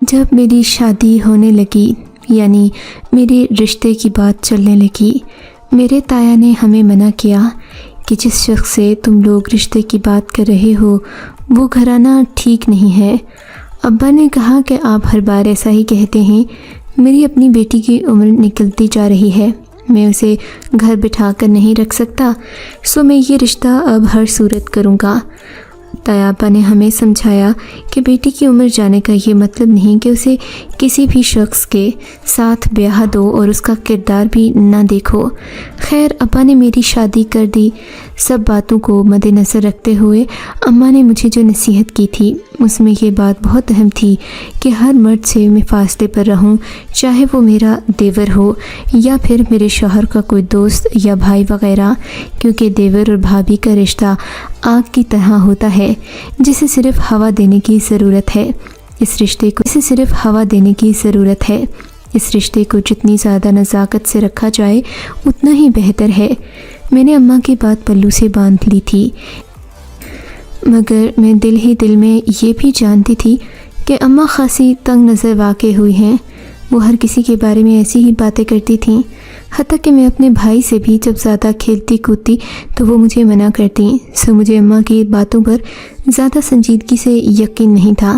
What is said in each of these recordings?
جب میری شادی ہونے لگی، یعنی میرے رشتے کی بات چلنے لگی، میرے تایا نے ہمیں منع کیا کہ جس شخص سے تم لوگ رشتے کی بات کر رہے ہو وہ گھرانہ ٹھیک نہیں ہے۔ ابا نے کہا کہ آپ ہر بار ایسا ہی کہتے ہیں، میری اپنی بیٹی کی عمر نکلتی جا رہی ہے، میں اسے گھر بٹھا کر نہیں رکھ سکتا، سو میں یہ رشتہ اب ہر صورت کروں گا۔ تایا ابا نے ہمیں سمجھایا کہ بیٹی کی عمر جانے کا یہ مطلب نہیں کہ اسے کسی بھی شخص کے ساتھ بیاہ دو اور اس کا کردار بھی نہ دیکھو۔ خیر، ابا نے میری شادی کر دی۔ سب باتوں کو مد نظر رکھتے ہوئے اماں نے مجھے جو نصیحت کی تھی اس میں یہ بات بہت اہم تھی کہ ہر مرد سے میں فاصلے پر رہوں، چاہے وہ میرا دیور ہو یا پھر میرے شوہر کا کوئی دوست یا بھائی وغیرہ، کیونکہ دیور اور بھابھی کا رشتہ آگ کی طرح ہوتا ہے جسے صرف ہوا دینے کی ضرورت ہے۔ اس رشتے کو جتنی زیادہ نزاکت سے رکھا جائے اتنا ہی بہتر ہے۔ میں نے اماں کی بات پلو سے باندھ لی تھی، مگر میں دل ہی دل میں یہ بھی جانتی تھی کہ اماں خاصی تنگ نظر واقع ہوئی ہیں۔ وہ ہر کسی کے بارے میں ایسی ہی باتیں کرتی تھیں، حتیٰ کہ میں اپنے بھائی سے بھی جب زیادہ کھیلتی کودتی تو وہ مجھے منع کرتی، سو مجھے اماں کی باتوں پر زیادہ سنجیدگی سے یقین نہیں تھا۔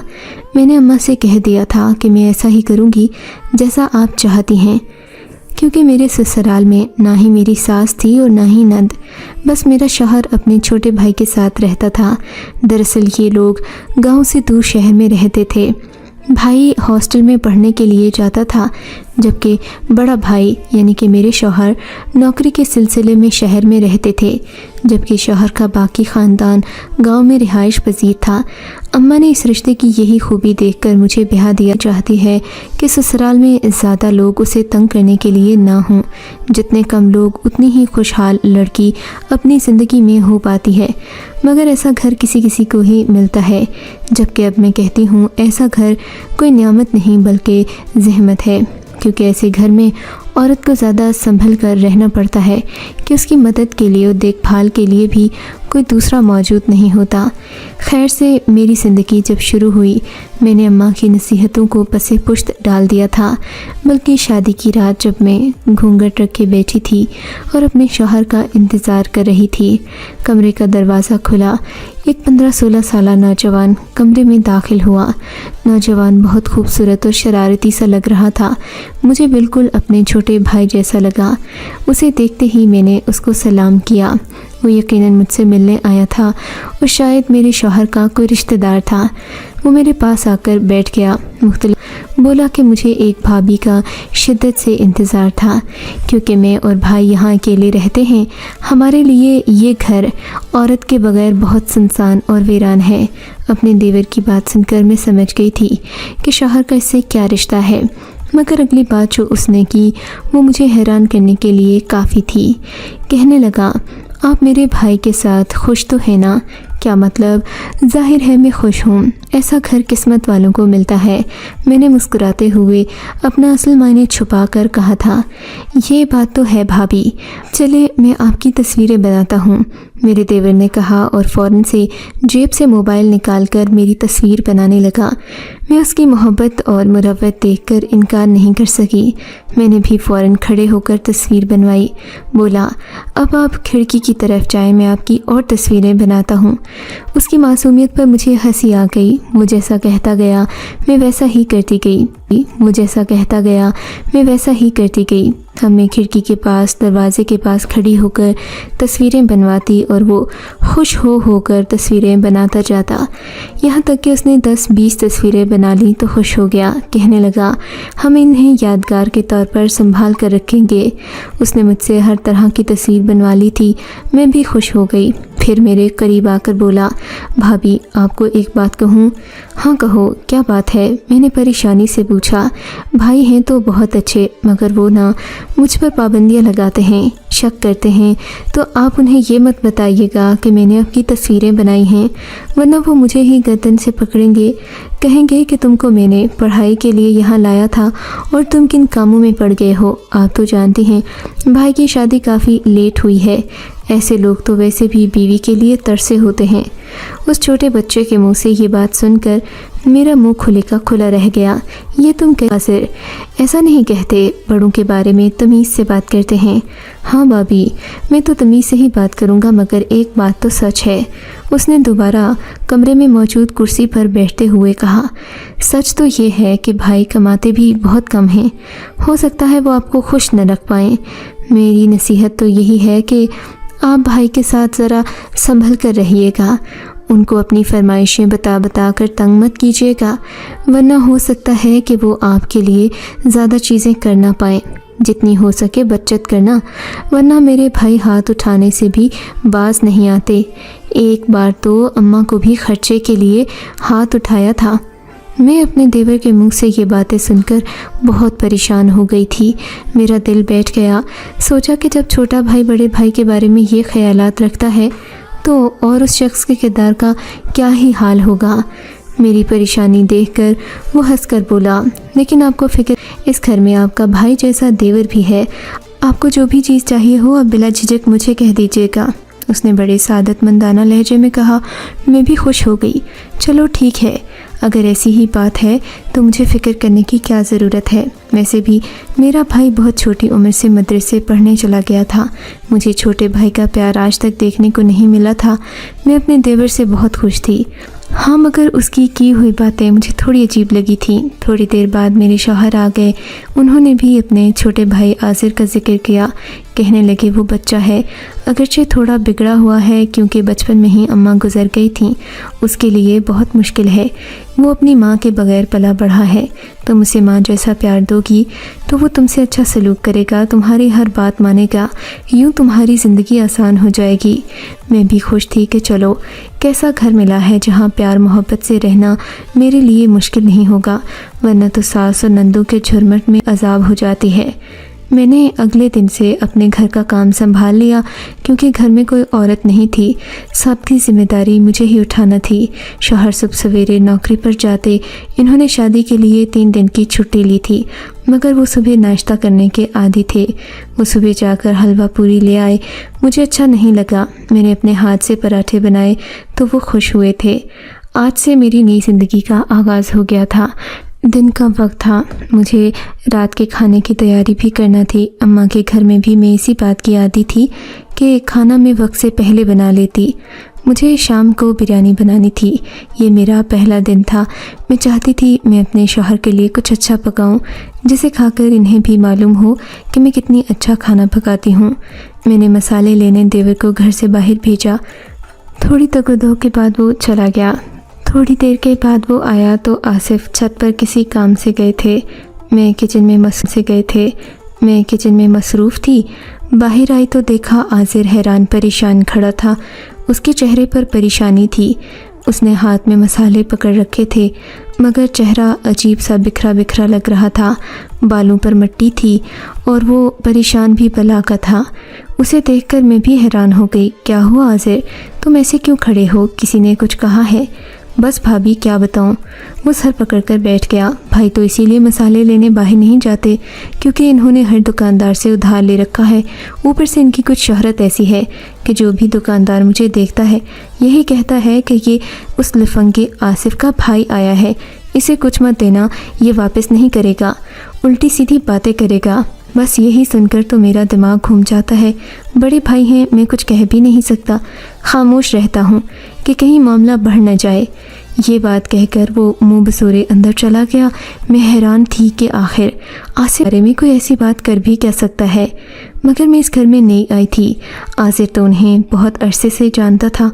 میں نے اماں سے کہہ دیا تھا کہ میں ایسا ہی کروں گی جیسا آپ چاہتی ہیں، کیونکہ میرے سسرال میں نہ ہی میری ساس تھی اور نہ ہی نند، بس میرا شوہر اپنے چھوٹے بھائی کے ساتھ رہتا تھا۔ دراصل یہ لوگ گاؤں سے دور شہر میں رہتے تھے۔ بھائی ہاسٹل میں پڑھنے کے لیے جاتا تھا، جبکہ بڑا بھائی یعنی کہ میرے شوہر نوکری کے سلسلے میں شہر میں رہتے تھے، جبکہ شوہر کا باقی خاندان گاؤں میں رہائش پذیر تھا۔ اماں نے اس رشتے کی یہی خوبی دیکھ کر مجھے بیاہ دیا چاہتی ہے کہ سسرال میں زیادہ لوگ اسے تنگ کرنے کے لیے نہ ہوں، جتنے کم لوگ اتنی ہی خوشحال لڑکی اپنی زندگی میں ہو پاتی ہے، مگر ایسا گھر کسی کسی کو ہی ملتا ہے، جبکہ اب میں کہتی ہوں ایسا گھر کوئی نعمت نہیں بلکہ زحمت ہے، کیونکہ ایسے گھر میں عورت کو زیادہ سنبھل کر رہنا پڑتا ہے کہ اس کی مدد کے لیے اور دیکھ بھال کے لیے بھی کوئی دوسرا موجود نہیں ہوتا۔ خیر سے میری زندگی جب شروع ہوئی، میں نے اماں کی نصیحتوں کو پس پشت ڈال دیا تھا، بلکہ شادی کی رات جب میں گھونگھٹ رکھ کے بیٹھی تھی اور اپنے شوہر کا انتظار کر رہی تھی، کمرے کا دروازہ کھلا، ایک 15-16 سالہ نوجوان کمرے میں داخل ہوا۔ نوجوان بہت خوبصورت اور شرارتی سا لگ رہا تھا، مجھے بالکل اپنے چھوٹے بھائی جیسا لگا۔ اسے دیکھتے ہی میں نے اس کو سلام کیا۔ وہ یقیناً مجھ سے ملنے آیا تھا اور شاید میرے شوہر کا کوئی رشتہ دار تھا۔ وہ میرے پاس آ کر بیٹھ گیا، بولا کہ مجھے ایک بھابھی کا شدت سے انتظار تھا، کیونکہ میں اور بھائی یہاں اکیلے رہتے ہیں، ہمارے لیے یہ گھر عورت کے بغیر بہت سنسان اور ویران ہے۔ اپنے دیور کی بات سن کر میں سمجھ گئی تھی کہ شوہر کا اس سے کیا رشتہ ہے، مگر اگلی بات جو اس نے کی وہ مجھے حیران کرنے کے لیے کافی تھی۔ کہنے لگا، آپ میرے بھائی کے ساتھ خوش تو ہیں نا؟ کیا مطلب؟ ظاہر ہے میں خوش ہوں، ایسا گھر قسمت والوں کو ملتا ہے۔ میں نے مسکراتے ہوئے اپنا اصل معنی چھپا کر کہا تھا، یہ بات تو ہے بھابھی، چلے میں آپ کی تصویریں بناتا ہوں۔ میرے دیور نے کہا اور فوراً سے جیب سے موبائل نکال کر میری تصویر بنانے لگا۔ میں اس کی محبت اور مروت دیکھ کر انکار نہیں کر سکی۔ میں نے بھی فوراً کھڑے ہو کر تصویر بنوائی۔ بولا، اب آپ کھڑکی کی طرف جائیں، میں آپ کی اور تصویریں بناتا ہوں۔ اس کی معصومیت پر مجھے ہنسی آ گئی۔ وہ جیسا کہتا گیا میں ویسا ہی کرتی گئی۔ ہم میں کھڑکی کے پاس، دروازے کے پاس کھڑی ہو کر تصویریں بنواتی اور وہ خوش ہو کر تصویریں بناتا جاتا، یہاں تک کہ اس نے 10-20 تصویریں بنا لی تو خوش ہو گیا۔ کہنے لگا، ہم انہیں یادگار کے طور پر سنبھال کر رکھیں گے۔ اس نے مجھ سے ہر طرح کی تصویر بنوا لی تھی۔ میں بھی خوش ہو گئی۔ پھر میرے قریب آ کر بولا، بھابھی آپ کو ایک بات کہوں؟ ہاں کہو، کیا بات ہے؟ میں نے پریشانی سے پوچھا۔ بھائی ہیں تو بہت اچھے، مگر وہ نہ مجھ پر پابندیاں لگاتے ہیں، شک کرتے ہیں، تو آپ انہیں یہ مت بتائیے گا کہ میں نے آپ کی تصویریں بنائی ہیں، ورنہ وہ مجھے ہی گردن سے پکڑیں گے، کہیں گے کہ تم کو میں نے پڑھائی کے لیے یہاں لایا تھا اور تم کن کاموں میں پڑ گئے ہو۔ آپ تو جانتی ہیں بھائی کی شادی کافی لیٹ ہوئی ہے، ایسے لوگ تو ویسے بھی بیوی کے لیے ترسے ہوتے ہیں۔ اس چھوٹے بچے کے منہ سے یہ بات سن کر میرا منہ کھلے کا کھلا رہ گیا۔ یہ تم آصر ایسا نہیں کہتے، بڑوں کے بارے میں تمیز سے بات کرتے ہیں۔ ہاں بابی، میں تو تمیز سے ہی بات کروں گا، مگر ایک بات تو سچ ہے، اس نے دوبارہ کمرے میں موجود کرسی پر بیٹھتے ہوئے کہا۔ سچ تو یہ ہے کہ بھائی کماتے بھی بہت کم ہیں، ہو سکتا ہے وہ آپ کو خوش نہ رکھ پائیں۔ میری نصیحت تو یہی ہے کہ آپ بھائی کے ساتھ ذرا سنبھل کر رہیے گا، ان کو اپنی فرمائشیں بتا کر تنگ مت کیجیے گا، ورنہ ہو سکتا ہے کہ وہ آپ کے لیے زیادہ چیزیں کر نہ پائیں۔ جتنی ہو سکے بچت کرنا، ورنہ میرے بھائی ہاتھ اٹھانے سے بھی باز نہیں آتے۔ ایک بار تو اماں کو بھی خرچے کے لیے ہاتھ اٹھایا تھا۔ میں اپنے دیور کے منہ سے یہ باتیں سن کر بہت پریشان ہو گئی تھی۔ میرا دل بیٹھ گیا۔ سوچا کہ جب چھوٹا بھائی بڑے بھائی کے بارے میں یہ خیالات رکھتا ہے تو اور اس شخص کے کردار کا کیا ہی حال ہوگا۔ میری پریشانی دیکھ کر وہ ہنس کر بولا، لیکن آپ کو فکر، اس گھر میں آپ کا بھائی جیسا دیور بھی ہے، آپ کو جو بھی چیز چاہیے ہو آپ بلا جھجک مجھے کہہ دیجیے گا۔ اس نے بڑے سعادت مندانہ لہجے میں کہا۔ میں بھی خوش ہو گئی۔ چلو ٹھیک ہے، اگر ایسی ہی بات ہے تو مجھے فکر کرنے کی کیا ضرورت ہے۔ ویسے بھی میرا بھائی بہت چھوٹی عمر سے مدرسے پڑھنے چلا گیا تھا، مجھے چھوٹے بھائی کا پیار آج تک دیکھنے کو نہیں ملا تھا۔ میں اپنے دیور سے بہت خوش تھی، ہاں مگر اس کی ہوئی باتیں مجھے تھوڑی عجیب لگی تھیں۔ تھوڑی دیر بعد میرے شوہر آ گئے، انہوں نے بھی اپنے چھوٹے بھائی آصر کا ذکر کیا۔ کہنے لگے وہ بچہ ہے، اگرچہ تھوڑا بگڑا ہوا ہے کیونکہ بچپن میں ہی اماں گزر گئی تھیں، اس کے لیے بہت مشکل ہے، وہ اپنی ماں کے بغیر پلا بڑھا ہے۔ تم اسے ماں جیسا پیار دو گی تو وہ تم سے اچھا سلوک کرے گا، تمہاری ہر بات مانے گا، یوں تمہاری زندگی آسان ہو جائے گی۔ میں بھی خوش تھی کہ چلو کیسا گھر ملا ہے جہاں پیار محبت سے رہنا میرے لیے مشکل نہیں ہوگا، ورنہ تو ساس اور نندوں کے جھرمٹ میں عذاب ہو جاتی ہے۔ میں نے اگلے دن سے اپنے گھر کا کام سنبھال لیا کیونکہ گھر میں کوئی عورت نہیں تھی، سب کی ذمہ داری مجھے ہی اٹھانا تھی۔ شوہر صبح سویرے نوکری پر جاتے، انہوں نے شادی کے لیے 3 دن کی چھٹی لی تھی، مگر وہ صبح ناشتہ کرنے کے عادی تھے۔ وہ صبح جا کر حلوہ پوری لے آئے، مجھے اچھا نہیں لگا، میں نے اپنے ہاتھ سے پراٹھے بنائے تو وہ خوش ہوئے تھے۔ آج سے میری نئی زندگی کا آغاز ہو گیا تھا۔ دن کا وقت تھا، مجھے رات کے کھانے کی تیاری بھی کرنا تھی۔ اماں کے گھر میں بھی میں اسی بات کی عادی تھی کہ کھانا میں وقت سے پہلے بنا لیتی۔ مجھے شام کو بریانی بنانی تھی، یہ میرا پہلا دن تھا۔ میں چاہتی تھی میں اپنے شوہر کے لیے کچھ اچھا پکاؤں جسے کھا کر انہیں بھی معلوم ہو کہ میں کتنی اچھا کھانا پکاتی ہوں۔ میں نے مسالے لینے دیور کو گھر سے باہر بھیجا۔ تھوڑی تگودو کے بعد وہ چلا گیا۔ تھوڑی دیر کے بعد وہ آیا تو آصف چھت پر کسی کام سے گئے تھے، میں کچن میں مصروف تھی۔ باہر آئی تو دیکھا آصر حیران پریشان کھڑا تھا، اس کے چہرے پر پریشانی تھی۔ اس نے ہاتھ میں مسالے پکڑ رکھے تھے مگر چہرہ عجیب سا بکھرا بکھرا لگ رہا تھا، بالوں پر مٹی تھی اور وہ پریشان بھی بلا کا تھا۔ اسے دیکھ کر میں بھی حیران ہو گئی۔ کیا ہوا آصر، تم ایسے کیوں کھڑے ہو، کسی نے کچھ کہا ہے؟ بس بھابھی کیا بتاؤں، وہ سر پکڑ کر بیٹھ گیا۔ بھائی تو اسی لیے مسالے لینے باہر نہیں جاتے کیونکہ انہوں نے ہر دکاندار سے ادھار لے رکھا ہے، اوپر سے ان کی کچھ شہرت ایسی ہے کہ جو بھی دکاندار مجھے دیکھتا ہے یہی کہتا ہے کہ یہ اس لفنگے آصف کا بھائی آیا ہے، اسے کچھ مت دینا، یہ واپس نہیں کرے گا، الٹی سیدھی باتیں کرے گا۔ بس یہی سن کر تو میرا دماغ گھوم جاتا ہے۔ بڑے بھائی ہیں، میں کچھ کہہ بھی نہیں سکتا، خاموش رہتا ہوں کہ کہیں معاملہ بڑھ نہ جائے۔ یہ بات کہہ کر وہ منہ بسورے اندر چلا گیا۔ میں حیران تھی کہ آخر آصف بارے میں کوئی ایسی بات کر بھی کیا سکتا ہے، مگر میں اس گھر میں نئی آئی تھی، آصف تو انہیں بہت عرصے سے جانتا تھا،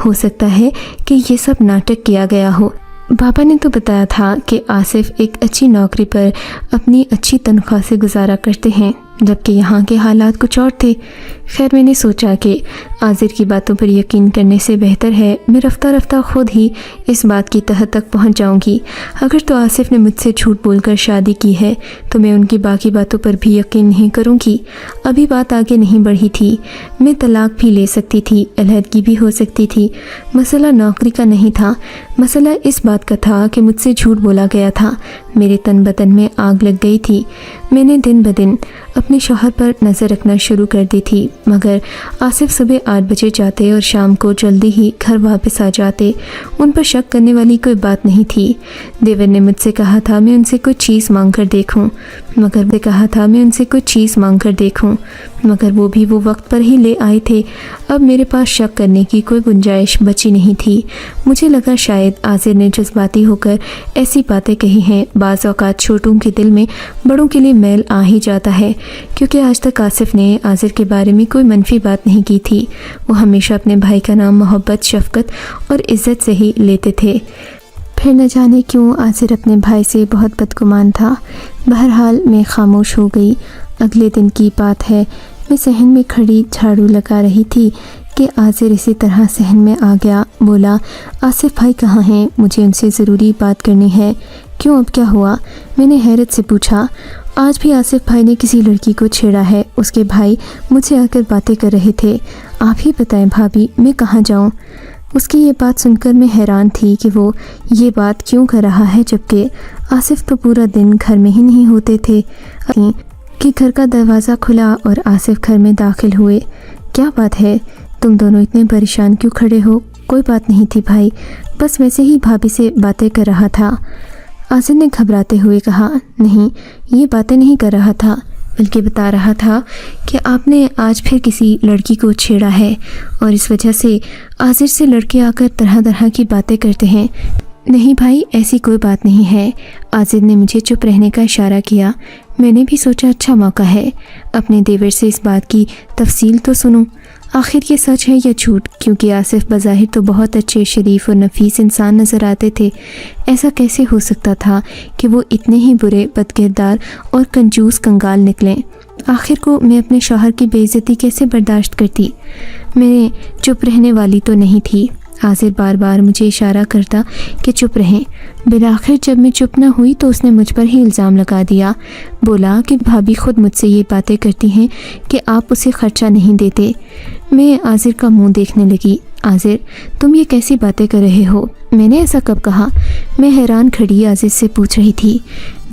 ہو سکتا ہے کہ یہ سب ناٹک کیا گیا ہو۔ بابا نے تو بتایا تھا کہ آصف ایک اچھی نوکری پر اپنی اچھی تنخواہ سے گزارا کرتے ہیں، جبکہ یہاں کے حالات کچھ اور تھے۔ خیر میں نے سوچا کہ آصر کی باتوں پر یقین کرنے سے بہتر ہے میں رفتہ رفتہ خود ہی اس بات کی تہہ تک پہنچ جاؤں گی۔ اگر تو آصف نے مجھ سے جھوٹ بول کر شادی کی ہے تو میں ان کی باقی باتوں پر بھی یقین نہیں کروں گی۔ ابھی بات آگے نہیں بڑھی تھی، میں طلاق بھی لے سکتی تھی، علیحدگی بھی ہو سکتی تھی۔ مسئلہ نوکری کا نہیں تھا، مسئلہ اس بات کا تھا کہ مجھ سے جھوٹ بولا گیا تھا۔ میرے تن بدن میں آگ لگ گئی تھی۔ میں نے دن بدن اپنے اپنے شوہر پر نظر رکھنا شروع کر دی تھی، مگر آصف صبح 8 بجے جاتے اور شام کو جلدی ہی گھر واپس آ جاتے۔ ان پر شک کرنے والی کوئی بات نہیں تھی۔ دیور نے مجھ سے کہا تھا میں ان سے کوئی چیز مانگ کر دیکھوں مگر وہ بھی وہ وقت پر ہی لے آئے تھے۔ اب میرے پاس شک کرنے کی کوئی گنجائش بچی نہیں تھی۔ مجھے لگا شاید عاذر نے جذباتی ہو کر ایسی باتیں کہی ہیں۔ بعض اوقات چھوٹوں کے دل میں بڑوں کے لیے میل آ ہی جاتا ہے، کیونکہ آج تک آصف نے عاذر کے بارے میں کوئی منفی بات نہیں کی تھی۔ وہ ہمیشہ اپنے بھائی کا نام محبت، شفقت اور عزت سے ہی لیتے تھے۔ پھر نہ جانے کیوں عاذر اپنے بھائی سے بہت بدگمان تھا۔ بہرحال میں خاموش ہو گئی۔ اگلے دن کی بات ہے، میں صحن میں کھڑی جھاڑو لگا رہی تھی کہ عاذر اسی طرح صحن میں آ گیا۔ بولا، آصف بھائی کہاں ہیں؟ مجھے ان سے ضروری بات کرنی ہے۔ کیوں، اب کیا ہوا؟ میں نے حیرت سے پوچھا۔ آج بھی آصف بھائی نے کسی لڑکی کو چھیڑا ہے۔ اس کے بھائی مجھ سے آ کر باتیں کر رہے تھے۔ آپ ہی بتائیں بھابھی، میں کہاں جاؤں؟ اس کی یہ بات سن کر میں حیران تھی کہ وہ یہ بات کیوں کر رہا ہے، جبکہ آصف تو پورا دن گھر میں ہی نہیں ہوتے تھے کہ گھر کا دروازہ کھلا اور آصف گھر میں داخل ہوئے۔ کیا بات ہے؟ تم دونوں اتنے پریشان کیوں کھڑے ہو؟ کوئی بات نہیں تھی بھائی، بس ویسے ہی بھابھی سے باتیں کر رہا تھا۔ عاصف نے گھبراتے ہوئے کہا، نہیں، یہ باتیں نہیں کر رہا تھا، بلکہ بتا رہا تھا کہ آپ نے آج پھر کسی لڑکی کو چھیڑا ہے اور اس وجہ سے عاذر سے لڑکے آ کر طرح طرح کی باتیں کرتے ہیں۔ نہیں بھائی، ایسی کوئی بات نہیں ہے۔ عاذر نے مجھے چپ رہنے کا اشارہ کیا۔ میں نے بھی سوچا اچھا موقع ہے، اپنے دیور سے اس بات کی تفصیل تو سنوں، آخر یہ سچ ہے یا جھوٹ، کیونکہ آصف بظاہر تو بہت اچھے، شریف اور نفیس انسان نظر آتے تھے۔ ایسا کیسے ہو سکتا تھا کہ وہ اتنے ہی برے، بدکردار اور کنجوس کنگال نکلیں؟ آخر کو میں اپنے شوہر کی بے عزتی کیسے برداشت کرتی؟ میں چپ رہنے والی تو نہیں تھی۔ عاذر بار بار مجھے اشارہ کرتا کہ چپ رہیں۔ بالآخر جب میں چپ نہ ہوئی تو اس نے مجھ پر ہی الزام لگا دیا۔ بولا کہ بھابھی خود مجھ سے یہ باتیں کرتی ہیں کہ آپ اسے خرچہ نہیں دیتے۔ میں عاذر کا منہ دیکھنے لگی۔ عاذر، تم یہ کیسی باتیں کر رہے ہو؟ میں نے ایسا کب کہا؟ میں حیران کھڑی عاذر سے پوچھ رہی تھی،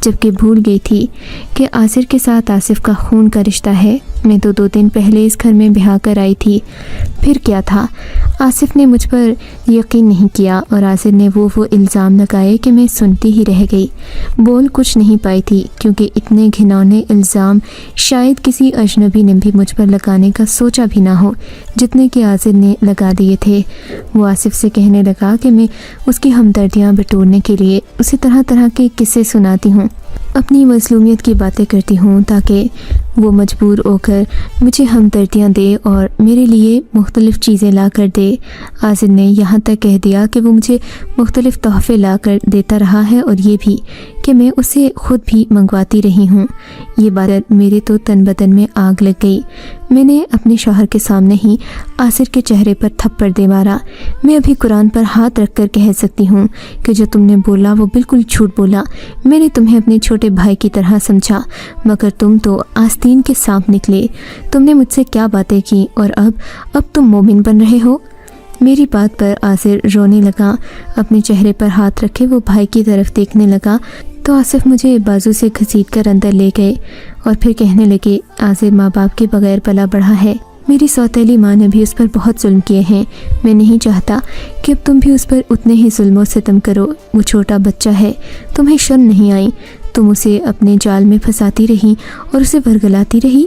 جبکہ بھول گئی تھی کہ عاذر کے ساتھ آصف کا خون کا رشتہ ہے۔ میں تو 2 دن پہلے اس گھر میں بیاہ کر آئی تھی۔ پھر کیا تھا؟ آصف نے مجھ پر یقین نہیں کیا اور عاذر نے وہ الزام لگائے کہ میں سنتی ہی رہ گئی، بول کچھ نہیں پائی تھی، کیونکہ اتنے گھناؤنے الزام شاید کسی اجنبی نے بھی مجھ پر لگانے کا سوچا بھی نہ ہو جتنے کہ عاذر نے لگا دیے تھے۔ وہ آصف سے کہنے لگا کہ میں اس کی ہمدردیاں بٹورنے کے لیے اسے طرح طرح کے قصے سناتی ہوں، اپنی مظلومیت کی باتیں کرتی ہوں تاکہ وہ مجبور ہو کر مجھے ہمدردیاں دے اور میرے لیے مختلف چیزیں لا کر دے۔ عاذر نے یہاں تک کہہ دیا کہ وہ مجھے مختلف تحفے لا کر دیتا رہا ہے اور یہ بھی کہ میں اسے خود بھی منگواتی رہی ہوں۔ یہ بات میرے تو تن بدن میں آگ لگ گئی۔ میں نے اپنے شوہر کے سامنے ہی عاصر کے چہرے پر تھپڑ دے مارا۔ میں ابھی قرآن پر ہاتھ رکھ کر کہہ سکتی ہوں کہ جو تم نے بولا وہ بالکل جھوٹ بولا۔ میں نے تمہیں اپنے چھوٹے بھائی کی طرح سمجھا، مگر تم تو آستین کے سانپ نکلے۔ تم نے مجھ سے کیا باتیں کی اور اب تم مومن بن رہے ہو؟ میری بات پر عاصر رونے لگا۔ اپنے چہرے پر ہاتھ رکھے وہ بھائی کی طرف دیکھنے لگا تو آصف مجھے بازو سے گھسیٹ کر اندر لے گئے اور پھر کہنے لگے، عاصر ماں باپ کے بغیر پلا بڑھا ہے۔ میری سوتیلی ماں نے بھی اس پر بہت ظلم کیے ہیں۔ میں نہیں چاہتا کہ اب تم بھی اس پر اتنے ہی ظلم و ستم کرو۔ وہ چھوٹا بچہ ہے، تمہیں شرم نہیں آئی؟ تم اسے اپنے جال میں پھنساتی رہی اور اسے ورگلاتی رہی۔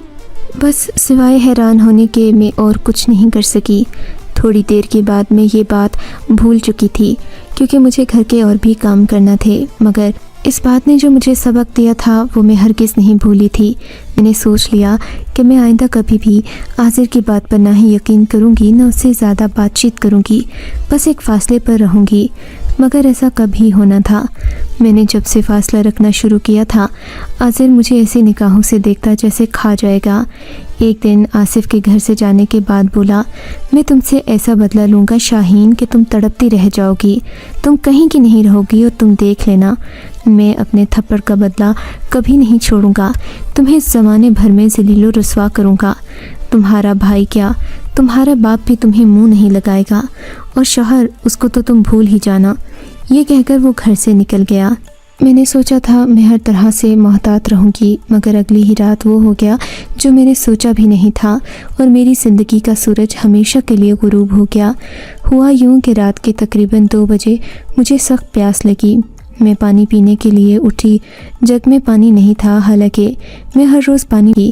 بس سوائے حیران ہونے کے میں اور کچھ نہیں کر سکی۔ تھوڑی دیر کے بعد میں یہ بات بھول چکی تھی، کیونکہ مجھے گھر کے اور بھی کام کرنا تھے، مگر اس بات نے جو مجھے سبق دیا تھا وہ میں ہرگز نہیں بھولی تھی۔ میں نے سوچ لیا کہ میں آئندہ کبھی بھی عاصر کی بات پر نہ ہی یقین کروں گی نہ اس سے زیادہ بات چیت کروں گی، بس ایک فاصلے پر رہوں گی۔ مگر ایسا کب ہی ہونا تھا۔ میں نے جب سے فاصلہ رکھنا شروع کیا تھا، عاصر مجھے ایسی نگاہوں سے دیکھتا جیسے کھا جائے گا۔ ایک دن آصف کے گھر سے جانے کے بعد بولا، میں تم سے ایسا بدلہ لوں گا شاہین کہ تم تڑپتی رہ جاؤ گی، تم کہیں کی نہیں رہو گی، اور تم دیکھ لینا میں اپنے تھپڑ کا بدلہ کبھی نہیں چھوڑوں گا، تمہیں اس زمانے بھر میں ذلیل و رسوا کروں گا۔ تمہارا بھائی کیا، تمہارا باپ بھی تمہیں منہ نہیں لگائے گا، اور شوہر، اس کو تو تم بھول ہی جانا۔ یہ کہہ کر وہ گھر سے نکل گیا۔ میں نے سوچا تھا میں ہر طرح سے محتاط رہوں گی، مگر اگلی ہی رات وہ ہو گیا جو میں نے سوچا بھی نہیں تھا، اور میری زندگی کا سورج ہمیشہ کے لیے غروب ہو گیا۔ ہوا یوں کہ رات کے تقریباً 2 بجے مجھے سخت پیاس لگی۔ میں پانی پینے کے لیے اٹھی۔ جگ میں پانی نہیں تھا، حالانکہ میں ہر روز پانی پی۔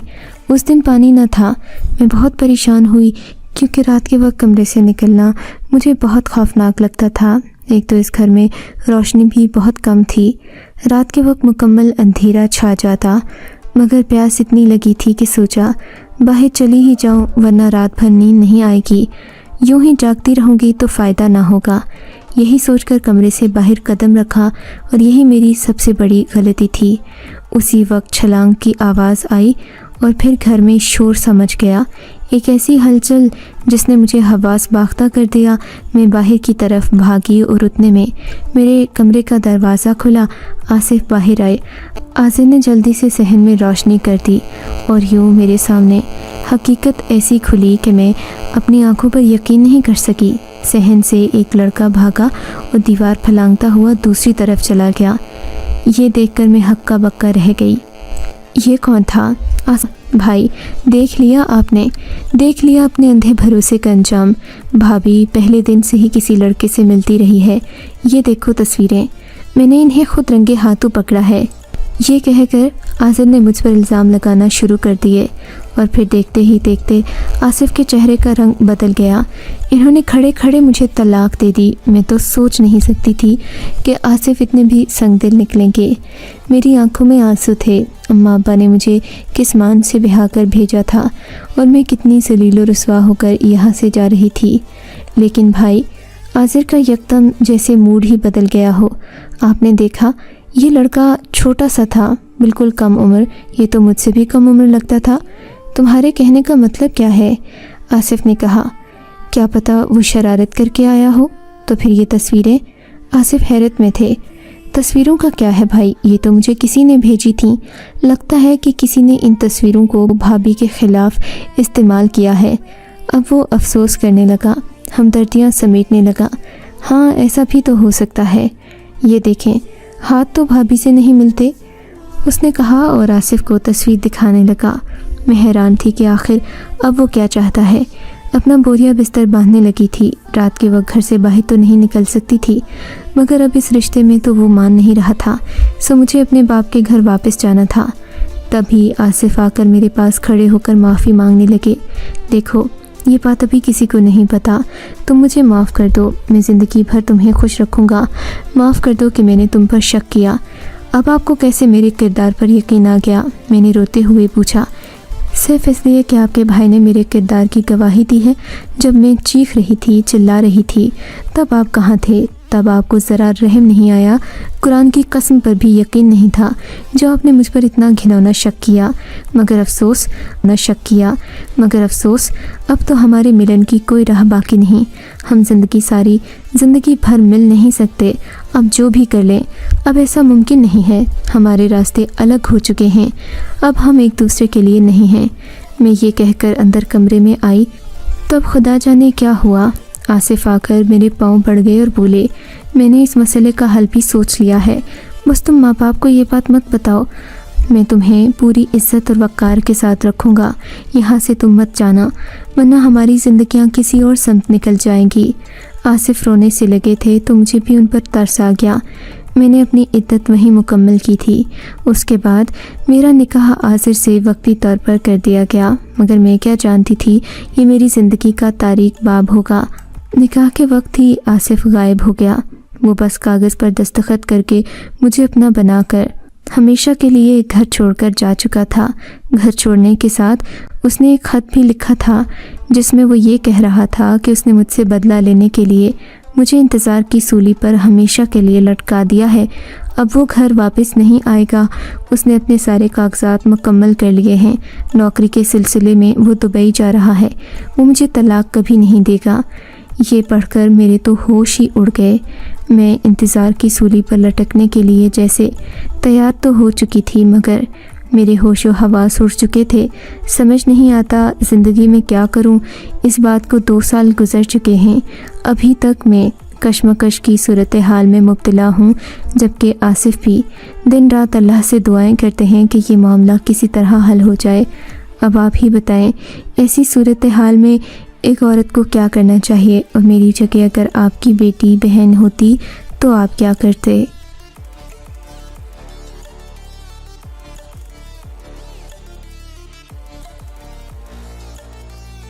اس دن پانی نہ تھا۔ میں بہت پریشان ہوئی کیونکہ رات کے وقت کمرے سے نکلنا مجھے بہت خوفناک لگتا تھا۔ ایک تو اس گھر میں روشنی بھی بہت کم تھی، رات کے وقت مکمل اندھیرا چھا جاتا، مگر پیاس اتنی لگی تھی کہ سوچا باہر چلی ہی جاؤں ورنہ رات بھر نیند نہیں آئے گی، یوں ہی جاگتی رہوں گی تو فائدہ نہ ہوگا۔ یہی سوچ کر کمرے سے باہر قدم رکھا، اور یہی میری سب سے بڑی غلطی تھی۔ اسی وقت چھلانگ کی آواز آئی اور پھر گھر میں شور سمجھ گیا، ایک ایسی ہلچل جس نے مجھے حواس باختہ کر دیا۔ میں باہر کی طرف بھاگی اور اتنے میں میرے کمرے کا دروازہ کھلا۔ آصف باہر آئے۔ آصف نے جلدی سے صحن میں روشنی کر دی اور یوں میرے سامنے حقیقت ایسی کھلی کہ میں اپنی آنکھوں پر یقین نہیں کر سکی۔ صحن سے ایک لڑکا بھاگا اور دیوار پھلانگتا ہوا دوسری طرف چلا گیا۔ یہ دیکھ کر میں ہکا بکا رہ گئی۔ یہ کون تھا؟ بھائی، دیکھ لیا آپ نے، دیکھ لیا اپنے اندھے بھروسے کا انجام۔ بھابھی پہلے دن سے ہی کسی لڑکے سے ملتی رہی ہے، یہ دیکھو تصویریں، میں نے انہیں خود رنگے ہاتھوں پکڑا ہے۔ یہ کہہ کر آصف نے مجھ پر الزام لگانا شروع کر دیے، اور پھر دیکھتے ہی دیکھتے آصف کے چہرے کا رنگ بدل گیا۔ انہوں نے کھڑے کھڑے مجھے طلاق دے دی۔ میں تو سوچ نہیں سکتی تھی کہ آصف اتنے بھی سنگ دل نکلیں گے۔ میری آنکھوں میں آنسو تھے۔ اماں ابا نے مجھے کس مان سے بہا کر بھیجا تھا، اور میں کتنی ذلیل و رسوا ہو کر یہاں سے جا رہی تھی۔ لیکن بھائی، آصف کا یکدم جیسے موڈ ہی بدل گیا ہو۔ آپ نے دیکھا، یہ لڑکا چھوٹا سا تھا، بالکل کم عمر، یہ تو مجھ سے بھی کم عمر لگتا تھا۔ تمہارے کہنے کا مطلب کیا ہے؟ آصف نے کہا۔ کیا پتہ وہ شرارت کر کے آیا ہو؟ تو پھر یہ تصویریں؟ آصف حیرت میں تھے۔ تصویروں کا کیا ہے بھائی، یہ تو مجھے کسی نے بھیجی تھیں۔ لگتا ہے کہ کسی نے ان تصویروں کو بھابھی کے خلاف استعمال کیا ہے۔ اب وہ افسوس کرنے لگا، ہمدردیاں سمیٹنے لگا۔ ہاں، ایسا بھی تو ہو سکتا ہے۔ یہ دیکھیں، ہاتھ تو بھابھی سے نہیں ملتے، اس نے کہا اور آصف کو تصویر دکھانے لگا۔ میں حیران تھی کہ آخر اب وہ کیا چاہتا ہے۔ اپنا بوریا بستر باندھنے لگی تھی۔ رات کے وقت گھر سے باہر تو نہیں نکل سکتی تھی، مگر اب اس رشتے میں تو وہ مان نہیں رہا تھا، سو مجھے اپنے باپ کے گھر واپس جانا تھا۔ تبھی آصف آ کر میرے پاس کھڑے ہو کر معافی مانگنے لگے۔ دیکھو، یہ بات ابھی کسی کو نہیں پتا، تم مجھے معاف کر دو، میں زندگی بھر تمہیں خوش رکھوں گا۔ معاف کر دو کہ میں نے تم پر شک کیا۔ اب آپ کو کیسے میرے کردار پر یقین آ گیا؟ میں نے روتے ہوئے پوچھا۔ صرف اس لیے کہ آپ کے بھائی نے میرے کردار کی گواہی دی ہے۔ جب میں چیخ رہی تھی، چلا رہی تھی، تب آپ کہاں تھے؟ تب آپ کو ذرا رحم نہیں آیا، قرآن کی قسم پر بھی یقین نہیں تھا، جو آپ نے مجھ پر اتنا گھنونا شک کیا۔ مگر افسوس اب تو ہمارے ملن کی کوئی راہ باقی نہیں۔ ہم زندگی بھر مل نہیں سکتے۔ اب جو بھی کر لیں، اب ایسا ممکن نہیں ہے۔ ہمارے راستے الگ ہو چکے ہیں، اب ہم ایک دوسرے کے لیے نہیں ہیں۔ میں یہ کہہ کر اندر کمرے میں آئی، تب خدا جانے کیا ہوا۔ آصف آ کر میرے پاؤں پڑ گئے اور بولے، میں نے اس مسئلے کا حل بھی سوچ لیا ہے، بس تم ماں باپ کو یہ بات مت بتاؤ۔ میں تمہیں پوری عزت اور وقار کے ساتھ رکھوں گا، یہاں سے تم مت جانا، ورنہ ہماری زندگیاں کسی اور سمت نکل جائیں گی۔ آصف رونے سے لگے تھے تو مجھے بھی ان پر ترس آ گیا۔ میں نے اپنی عدت وہیں مکمل کی تھی۔ اس کے بعد میرا نکاح آصف سے وقتی طور پر کر دیا گیا، مگر میں کیا جانتی تھی یہ میری زندگی کا تاریک باب ہوگا۔ نکاح کے وقت ہی آصف غائب ہو گیا۔ وہ بس کاغذ پر دستخط کر کے مجھے اپنا بنا کر ہمیشہ کے لیے گھر چھوڑ کر جا چکا تھا۔ گھر چھوڑنے کے ساتھ اس نے ایک خط بھی لکھا تھا، جس میں وہ یہ کہہ رہا تھا کہ اس نے مجھ سے بدلہ لینے کے لیے مجھے انتظار کی سولی پر ہمیشہ کے لیے لٹکا دیا ہے۔ اب وہ گھر واپس نہیں آئے گا۔ اس نے اپنے سارے کاغذات مکمل کر لیے ہیں۔ نوکری کے سلسلے میں وہ دبئی جا رہا ہے۔ وہ مجھے طلاق کبھی نہیں دے گا۔ یہ پڑھ کر میرے تو ہوش ہی اڑ گئے۔ میں انتظار کی سولی پر لٹکنے کے لیے جیسے تیار تو ہو چکی تھی، مگر میرے ہوش و حواس اڑ چکے تھے۔ سمجھ نہیں آتا زندگی میں کیا کروں۔ اس بات کو 2 سال گزر چکے ہیں، ابھی تک میں کشمکش کی صورتحال میں مبتلا ہوں، جبکہ آصف بھی دن رات اللہ سے دعائیں کرتے ہیں کہ یہ معاملہ کسی طرح حل ہو جائے۔ اب آپ ہی بتائیں، ایسی صورتحال میں ایک عورت کو کیا کرنا چاہیے، اور میری جگہ اگر آپ کی بیٹی بہن ہوتی تو آپ کیا کرتے؟